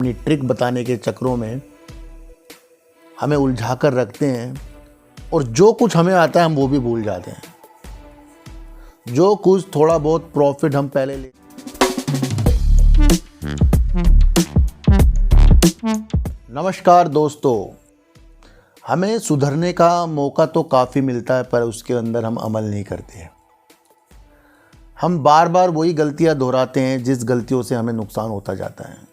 अपनी ट्रिक बताने के चक्करों में हमें उलझा कर रखते हैं और जो कुछ हमें आता है हम वो भी भूल जाते हैं। जो कुछ थोड़ा बहुत प्रॉफिट हम पहले ले। नमस्कार दोस्तों, हमें सुधरने का मौका तो काफ़ी मिलता है पर उसके अंदर हम अमल नहीं करते हैं। हम बार बार वही गलतियां दोहराते हैं जिस गलतियों से हमें नुकसान होता जाता है।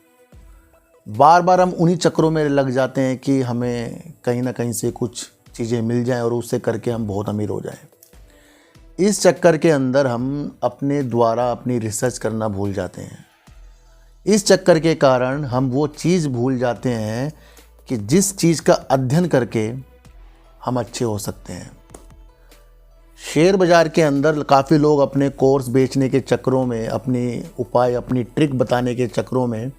बार बार हम उन्हीं चक्करों में लग जाते हैं कि हमें कहीं ना कहीं से कुछ चीज़ें मिल जाएं और उससे करके हम बहुत अमीर हो जाएं। इस चक्कर के अंदर हम अपने द्वारा अपनी रिसर्च करना भूल जाते हैं। इस चक्कर के कारण हम वो चीज़ भूल जाते हैं कि जिस चीज़ का अध्ययन करके हम अच्छे हो सकते हैं। शेयर बाज़ार के अंदर काफ़ी लोग अपने कोर्स बेचने के चक्करों में, अपनी उपाय, अपनी ट्रिक बताने के चक्करों में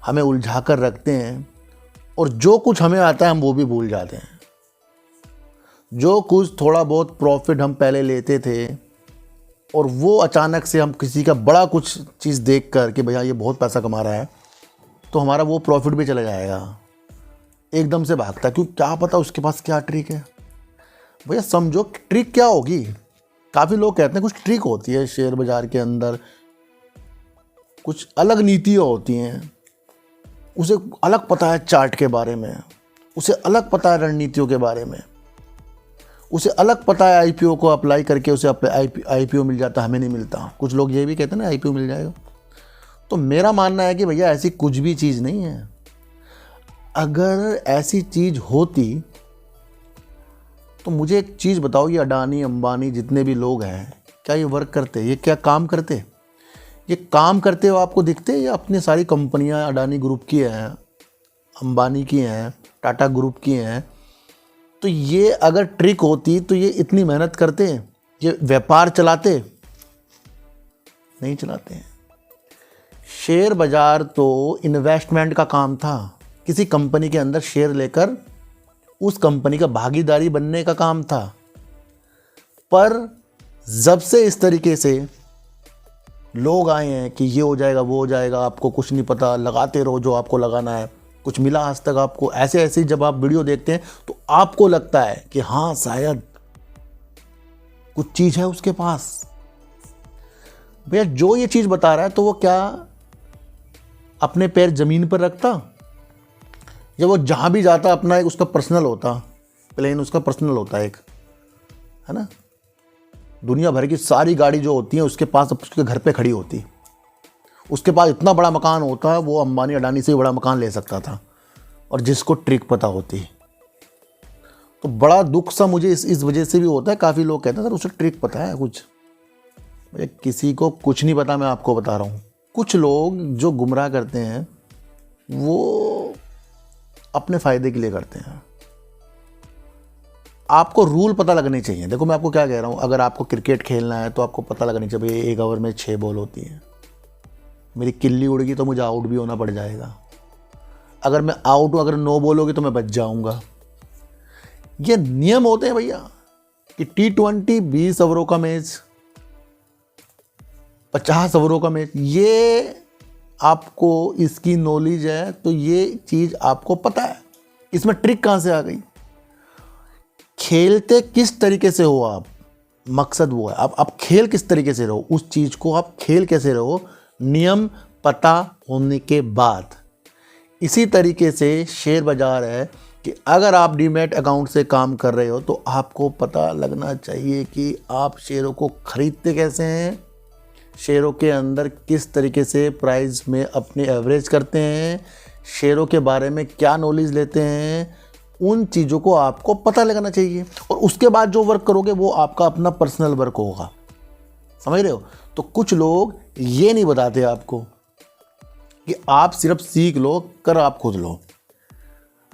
हमें उलझा कर रखते हैं और जो कुछ हमें आता है हम वो भी भूल जाते हैं। जो कुछ थोड़ा बहुत प्रॉफिट हम पहले लेते थे और वो अचानक से हम किसी का बड़ा कुछ चीज़ देख कर कि भैया ये बहुत पैसा कमा रहा है तो हमारा वो प्रॉफिट भी चला जाएगा, एकदम से भागता है। क्यों? क्या पता उसके पास क्या ट्रिक है। भैया समझो ट्रिक क्या होगी। काफ़ी लोग कहते हैं कुछ ट्रिक होती है शेयर बाज़ार के अंदर, कुछ अलग नीतियाँ होती हैं, उसे अलग पता है चार्ट के बारे में, उसे अलग पता है रणनीतियों के बारे में, उसे अलग पता है आईपीओ को अप्लाई करके उसे आईपीओ मिल जाता, हमें नहीं मिलता। कुछ लोग ये भी कहते हैं ना आईपीओ मिल जाएगा। तो मेरा मानना है कि भैया ऐसी कुछ भी चीज़ नहीं है। अगर ऐसी चीज़ होती तो मुझे एक चीज़ बताओ, ये अडानी अंबानी जितने भी लोग हैं क्या ये वर्क करते, ये क्या काम करते? ये काम करते हो आपको दिखते? या अपनी सारी कंपनियां अडानी ग्रुप की हैं, अंबानी की हैं, टाटा ग्रुप की हैं, तो ये अगर ट्रिक होती तो ये इतनी मेहनत करते, ये व्यापार चलाते? नहीं चलाते हैं। शेयर बाज़ार तो इन्वेस्टमेंट का काम था। किसी कंपनी के अंदर शेयर लेकर उस कंपनी का भागीदारी बनने का काम था। पर जब से इस तरीके से लोग आए हैं कि ये हो जाएगा वो हो जाएगा, आपको कुछ नहीं पता, लगाते रहो जो आपको लगाना है, कुछ मिला आज तक आपको, ऐसे ऐसे जब आप वीडियो देखते हैं तो आपको लगता है कि हाँ शायद कुछ चीज़ है उसके पास। भैया जो ये चीज़ बता रहा है तो वो क्या अपने पैर ज़मीन पर रखता? जब वो जहाँ भी जाता अपना एक उसका पर्सनल होता, प्लेन उसका पर्सनल होता एक, है ना। दुनिया भर की सारी गाड़ी जो होती है उसके पास उसके घर पे खड़ी होती। उसके पास इतना बड़ा मकान होता है, वो अंबानी अडानी से भी बड़ा मकान ले सकता था, और जिसको ट्रिक पता होती। तो बड़ा दुख सा मुझे इस वजह से भी होता है। काफ़ी लोग कहते हैं सर उसे ट्रिक पता है कुछ। भैया किसी को कुछ नहीं पता, मैं आपको बता रहा हूँ। कुछ लोग जो गुमराह करते हैं वो अपने फ़ायदे के लिए करते हैं। आपको रूल पता लगने चाहिए। देखो मैं आपको क्या कह रहा हूँ, अगर आपको क्रिकेट खेलना है तो आपको पता लगनी चाहिए भाई एक ओवर में 6 बॉल होती हैं, मेरी किल्ली उड़ गई तो मुझे आउट भी होना पड़ जाएगा। अगर मैं आउट हूँ, अगर 9 बॉल होगी तो मैं बच जाऊँगा। ये नियम होते हैं भैया कि T20 20 ओवरों का मैच, 50 ओवरों का मैच, ये आपको इसकी नॉलेज है तो ये चीज़ आपको पता है। इसमें ट्रिक कहाँ से आ गई? खेलते किस तरीके से हो आप, मकसद वो है। आप खेल किस तरीके से रहो, उस चीज़ को आप खेल कैसे रहो, नियम पता होने के बाद। इसी तरीके से शेयर बाज़ार है कि अगर आप डीमैट अकाउंट से काम कर रहे हो तो आपको पता लगना चाहिए कि आप शेयरों को खरीदते कैसे हैं, शेयरों के अंदर किस तरीके से प्राइस में अपने एवरेज करते हैं, शेयरों के बारे में क्या नॉलेज लेते हैं, उन चीज़ों को आपको पता लगाना चाहिए। और उसके बाद जो वर्क करोगे वो आपका अपना पर्सनल वर्क होगा। समझ रहे हो? तो कुछ लोग ये नहीं बताते आपको कि आप सिर्फ सीख लो, कर आप खुद लो,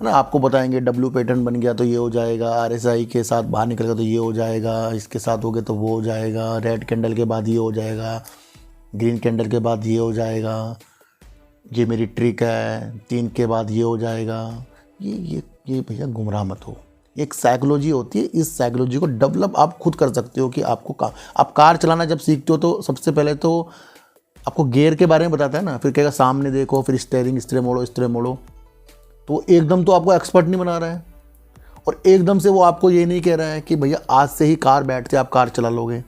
है ना। आपको बताएंगे डब्ल्यू पैटर्न बन गया तो ये हो जाएगा, RSI के साथ बाहर निकल गया तो ये हो जाएगा, इसके साथ हो गया तो वो हो जाएगा, रेड कैंडल के बाद ये हो जाएगा, ग्रीन कैंडल के बाद ये हो जाएगा, ये मेरी ट्रिक है, 3 के बाद ये हो जाएगा। ये भैया गुमराह मत हो। एक साइकोलॉजी होती है, इस साइकोलॉजी को डेवलप आप खुद कर सकते हो कि आपको आप कार चलाना जब सीखते हो तो सबसे पहले तो आपको गियर के बारे में बताता है ना, फिर कहेगा सामने देखो, फिर स्टीयरिंग इस तरह मोड़ो, इस तरह मोड़ो। तो एकदम तो आपको एक्सपर्ट नहीं बना रहा है, और एकदम से वो आपको ये नहीं कह रहा है कि भैया आज से ही कार बैठ के आप कार चला लोगे।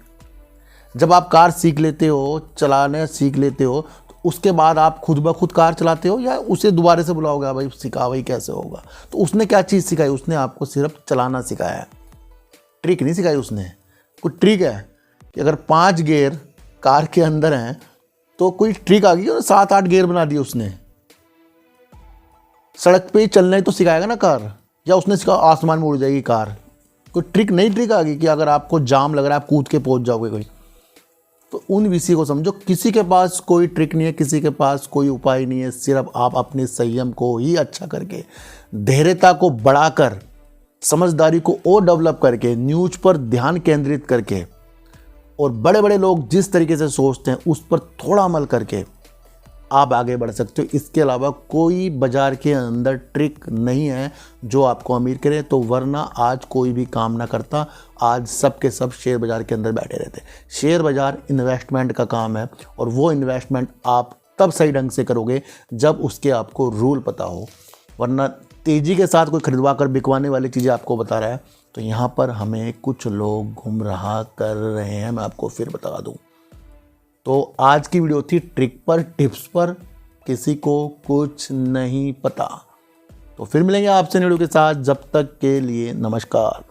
जब आप कार सीख लेते हो, चलाने सीख लेते हो, तो उसके बाद आप खुद ब खुद कार चलाते हो या उसे दोबारा से बुलाओगे, भाई सिखा, भाई कैसे होगा। तो उसने क्या चीज़ सिखाई, उसने आपको सिर्फ चलाना सिखाया है, ट्रिक नहीं सिखाई उसने। कोई ट्रिक है कि अगर 5 गियर कार के अंदर हैं तो कोई ट्रिक आ गई और 7-8 गियर बना दिए उसने। सड़क पे ही चलना ही तो सिखाएगा ना कार, या उसने सिखा आसमान में उड़ जाएगी कार। कोई ट्रिक, नई ट्रिक आ गई कि अगर आपको जाम लग रहा है आप कूद के पहुंच जाओगे कोई। तो उन विषय को समझो, किसी के पास कोई ट्रिक नहीं है, किसी के पास कोई उपाय नहीं है, सिर्फ आप अपने संयम को ही अच्छा करके, धैर्यता को बढ़ाकर, समझदारी को और डेवलप करके, न्यूज पर ध्यान केंद्रित करके, और बड़े बड़े लोग जिस तरीके से सोचते हैं उस पर थोड़ा अमल करके आप आगे बढ़ सकते हो। इसके अलावा कोई बाजार के अंदर ट्रिक नहीं है जो आपको अमीर करे। तो वरना आज कोई भी काम ना करता, आज सब के सब शेयर बाज़ार के अंदर बैठे रहते। शेयर बाज़ार इन्वेस्टमेंट का काम है, और वो इन्वेस्टमेंट आप तब सही ढंग से करोगे जब उसके आपको रूल पता हो। वरना तेज़ी के साथ कोई खरीदवा कर बिकवाने वाली चीज़ें आपको बता रहा है, तो यहाँ पर हमें कुछ लोग गुमराह कर रहे हैं, मैं आपको फिर बता दूँ। तो आज की वीडियो थी ट्रिक पर, टिप्स पर, किसी को कुछ नहीं पता। तो फिर मिलेंगे आपसे वीडियो के साथ, जब तक के लिए नमस्कार।